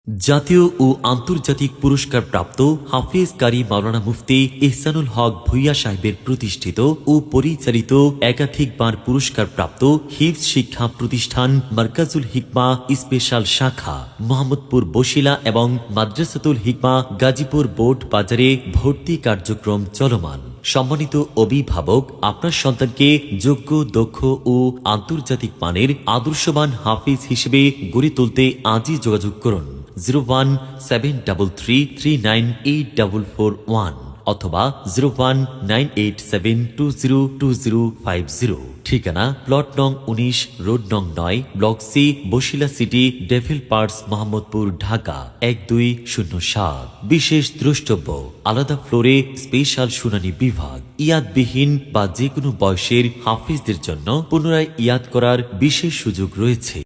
জাতীয় ও আন্তর্জাতিক পুরস্কার প্রাপ্ত হাফেজ কারি মাওলানা মুফতি ইহসানুল হক ভূঁইয়া সাহেবের প্রতিষ্ঠিত ও পরিচালিত একাধিকবার পুরস্কার প্রাপ্ত হিফজ শিক্ষা প্রতিষ্ঠান মার্কাজুল হিকমা স্পেশাল শাখা মোহাম্মদপুর বসিলা এবং মাদ্রাসাতুল হিকমা গাজীপুর বোর্ড বাজারে ভর্তি কার্যক্রম চলমান। সম্মানিত অভিভাবক, আপনার সন্তানকে যোগ্য, দক্ষ ও আন্তর্জাতিক মানের আদর্শবান হাফিজ হিসেবে গড়ে তুলতে আজই যোগাযোগ করুন 01733398441 অথবা 01987202050। ঠিকানা প্লট নং 19, রোড নং 9, block C, Basila city, developers, Mohammadpur, Dhaka 12007। বিশেষ দ্রষ্টব্য, আলাদা ফ্লোরে স্পেশাল শুনানি বিভাগ। ইয়াদবিহীন বা যে কোনো বয়সের হাফিজদের জন্য পুনরায় ইয়াদ করার বিশেষ সুযোগ রয়েছে।